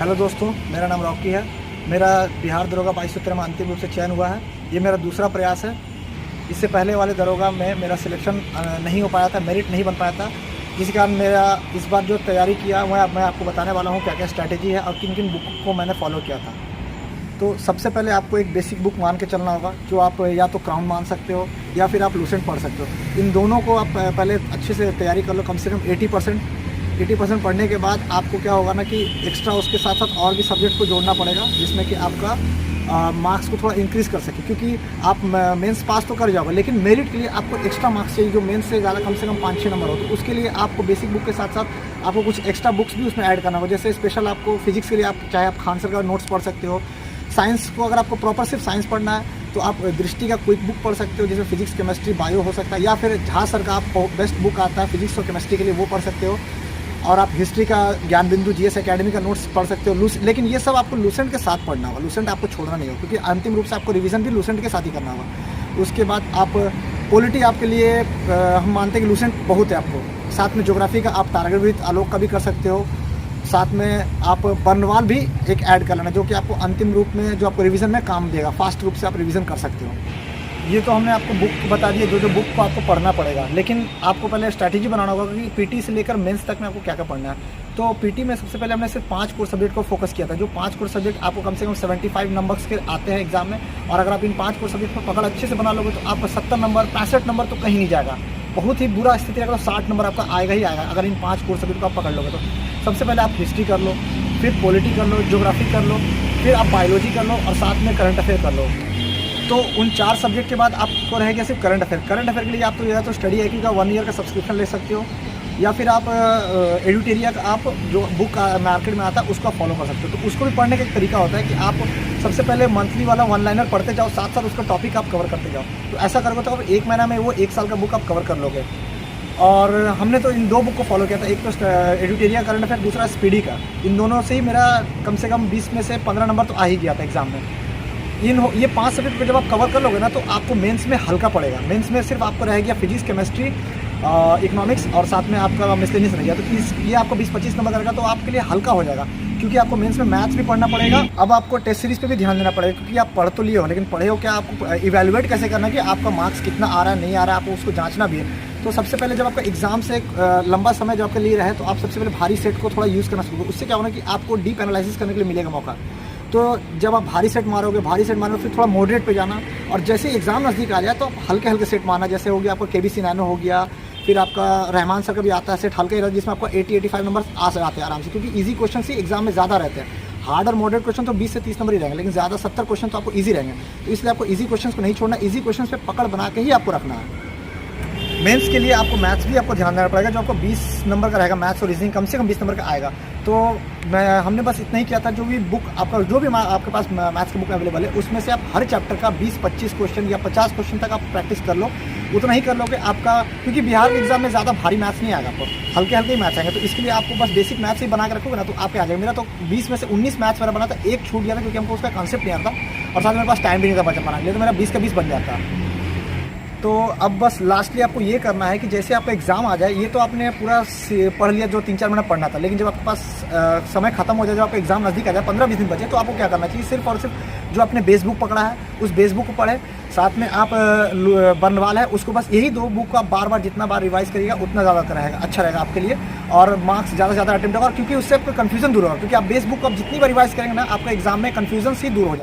Hello दोस्तों, मेरा नाम रॉकी है। मेरा बिहार दरोगा 2213 में अंतिम रूप से चयन हुआ है। ये मेरा दूसरा प्रयास है। इससे पहले वाले दरोगा में मेरा सिलेक्शन नहीं हो पाया था, मेरिट नहीं बन पाया था, जिसके कारण मेरा इस बार जो तैयारी किया मैं आपको बताने वाला हूँ क्या क्या स्ट्रैटेजी है और किन किन बुक को मैंने फॉलो किया था। तो सबसे पहले आपको एक बेसिक बुक मान के चलना होगा, जो आप या तो क्राउन मान सकते हो या फिर आप लूसेंट पढ़ सकते हो। इन दोनों को आप पहले अच्छे से तैयारी कर लो, कम से कम 80% पढ़ने के बाद आपको क्या होगा ना कि एक्स्ट्रा उसके साथ साथ और भी सब्जेक्ट को जोड़ना पड़ेगा, जिसमें कि आपका मार्क्स को थोड़ा इंक्रीज़ कर सके। क्योंकि आप मेंस पास तो कर जाओगे, लेकिन मेरिट के लिए आपको एक्स्ट्रा मार्क्स चाहिए, जो मेंस से ज़्यादा कम से कम 5-6 नंबर हो। तो उसके लिए आपको बेसिक बुक के साथ साथ आपको कुछ एक्स्ट्रा बुक्स भी उसमें ऐड करना होगा। जैसे स्पेशल आपको फिजिक्स के लिए आप चाहे आप खान सर का नोट्स पढ़ सकते हो। साइंस को अगर आपको प्रॉपर सिर्फ साइंस पढ़ना है तो आप दृष्टि का क्विक बुक पढ़ सकते हो, जिसमें फिजिक्स केमिस्ट्री बायो हो सकता है, या फिर झा सर का आप बेस्ट बुक आता है फिजिक्स और केमिस्ट्री के लिए, वो पढ़ सकते हो। और आप हिस्ट्री का ज्ञान बिंदु जीएस एकेडमी का नोट्स पढ़ सकते हो। लेकिन ये सब आपको लूसेंट के साथ पढ़ना होगा, लूसेंट आपको छोड़ना नहीं होगा, क्योंकि अंतिम रूप से आपको रिवीजन भी लूसेंट के साथ ही करना होगा। उसके बाद आप पॉलिटी आपके लिए हम मानते हैं कि लूसेंट बहुत है आपको। साथ में ज्योग्राफी का आप तारागणित आलोक का भी कर सकते हो। साथ में आप बर्नवाल भी एक ऐड कर लेना, जो कि आपको अंतिम रूप में जो आपको रिवीजन में काम देगा। फास्ट रूप से आप रिवीजन कर सकते हो। ये तो हमने आपको बुक बता दी है, जो बुक को आपको पढ़ना पड़ेगा। लेकिन आपको पहले स्ट्रैटेजी बनाना होगा कि पीटी से लेकर मेंस तक में आपको क्या क्या पढ़ना है। तो पीटी में सबसे पहले हमने सिर्फ 5 कोर सब्जेक्ट को फोकस किया था। जो 5 कोर सब्जेक्ट आपको कम से कम 75 नंबर्स के आते हैं एग्जाम में, और अगर आप इन 5 कोर सब्जेक्ट पर पकड़ अच्छे से बना लोगे तो आपका 70 नंबर 65 नंबर तो कहीं नहीं जाएगा। बहुत ही बुरा स्थिति रहेगा तो 60 नंबर आपका आएगा ही आएगा, अगर इन 5 कोर सब्जेक्ट को आप पकड़ लोगे तो। सबसे पहले आप हिस्ट्री कर लो, फिर पॉलिटी कर लो, ज्योग्राफी कर लो, फिर आप बायोलॉजी कर लो, और साथ में करंट अफेयर कर लो। तो उन 4 सब्जेक्ट के बाद आपको रहेगा सिर्फ करंट अफेयर। करंट अफेयर के लिए आप तो स्टडी आई का 1 ईयर का सब्सक्रिप्शन ले सकते हो, या फिर आप एडुटेरिया का आप जो बुक मार्केट में आता है उसको फॉलो कर सकते हो। तो उसको भी पढ़ने का एक तरीका होता है कि आप सबसे पहले मंथली वाला 1 लाइनर पढ़ते जाओ, साथ साथ उसका टॉपिक आप कवर करते जाओ। तो ऐसा करोगे तो आप 1 महीना में वो 1 साल का बुक आप कवर कर लोगे। और हमने तो इन 2 बुक को फॉलो किया था, एक तो एडुटेरिया करंट अफेयर, दूसरा स्पीडी का। इन दोनों से ही मेरा कम से कम 20 में से 15 नंबर तो आ ही गया था एग्जाम में। ये 5 सब्जेक्ट को जब आप कवर कर लोगे ना, तो आपको मेंस में हल्का पड़ेगा। मेंस में सिर्फ आपको रह गया फिजिक्स, केमिस्ट्री, इकोनॉमिक्स, और साथ में आपका मिसलेनियस रह गया। तो ये आपको 20-25 नंबर करेगा तो आपके लिए हल्का हो जाएगा, क्योंकि आपको मेंस में मैथ्स भी पढ़ना पड़ेगा। अब आपको टेस्ट सीरीज पे भी ध्यान देना पड़ेगा, क्योंकि आप पढ़ तो लिए हो, लेकिन पढ़े हो क्या, आपको इवैल्यूएट कैसे करना है कि आपका मार्क्स कितना आ रहा है नहीं आ रहा है, आपको उसको जांचना भी है। तो सबसे पहले जब आपका एग्जाम से लंबा समय जब आपके लिए रहे, तो आप सबसे पहले भारी सेट को थोड़ा यूज़ करना शुरू करो। उससे क्या होना कि आपको डीप एनालिसिस करने के लिए मिलेगा मौका। तो जब आप भारी सेट मारोगे फिर थोड़ा मॉडरेट पे जाना, और जैसे एग्जाम नज़दीक आ जाए तो आप हल्के हल्के सेट मारना। जैसे हो गया आपका केबीसी नैनो हो गया, फिर आपका रहमान सर का भी आता है सेट हल्का ही, जिसमें आपको 80-85 नंबर आ जाते हैं आराम से, क्योंकि ईजी क्वेश्चन ही एग्जाम में ज़्यादा रहते हैं। हार्ड और मॉडरेट क्वेश्चन तो 20 से 30 नंबर ही रहेंगे, लेकिन ज़्यादा 70 क्वेश्चन तो आपको ईजी रहेंगे। तो इसलिए आपको ईजी क्वेश्चन को नहीं छोड़ना, ईजी क्वेश्चन पे पकड़ बना के ही आपको रखना है। मेंस के लिए आपको मैथ्स भी आपको ध्यान देना पड़ेगा, जो आपको 20 नंबर का रहेगा। मैथ्स और रीजनिंग कम से कम 20 नंबर का आएगा। तो हमने बस इतना ही किया था। जो भी बुक आपका जो भी आपके पास मैथ्स की बुक अवेलेबल है, उसमें से आप हर चैप्टर का 20-25 क्वेश्चन या 50 क्वेश्चन तक आप प्रैक्टिस कर लो। उतना ही कर लोगे आपका, क्योंकि बिहार के एग्जाम में ज़्यादा भारी मैथ्स नहीं आएगा, आपको हल्के हल्के ही मैथ्स आएंगे। तो इसके लिए आपको बस बेसिक मैथ्स ही बना के रखोगे ना, तो आपके आ जाएगा। मेरा तो 20 में से 19 मैथ्स मेरा बना था, एक छूट गया था क्योंकि हमको उसका कॉन्सेप्ट नहीं आता, और साथ मेरे पास टाइम भी नहीं था बचत बनाने के लिए, तो मेरा 20 का 20 बन जाता। तो अब बस लास्टली आपको ये करना है कि जैसे आपका एग्ज़ाम आ जाए, ये तो आपने पूरा पढ़ लिया जो 3-4 महीना पढ़ना था, लेकिन जब आपके पास समय खत्म हो जाए, जब आपका एग्जाम नज़दीक आ जाए, 15-20 दिन बचे, तो आपको क्या करना चाहिए, सिर्फ और सिर्फ जो आपने बेस बुक पकड़ा है उस बेस बुक को पढ़े। साथ में आप बर्नवाल है उसको, बस यही 2 बुक को आप बार बार जितना बार रिवाइज करिएगा उतना ज़्यादा रहेगा, अच्छा रहेगा आपके लिए, और मार्क्स ज़्यादा से ज़्यादा अटेम्प्ट होगा। क्योंकि उससे आपका कन्फ्यूजन दूर होगा, क्योंकि आप बेस बुक को आप जितनी बार रिवाइज करेंगे ना, आपका एग्जाम में कन्फ्यूजन ही दूर हो जाएगा।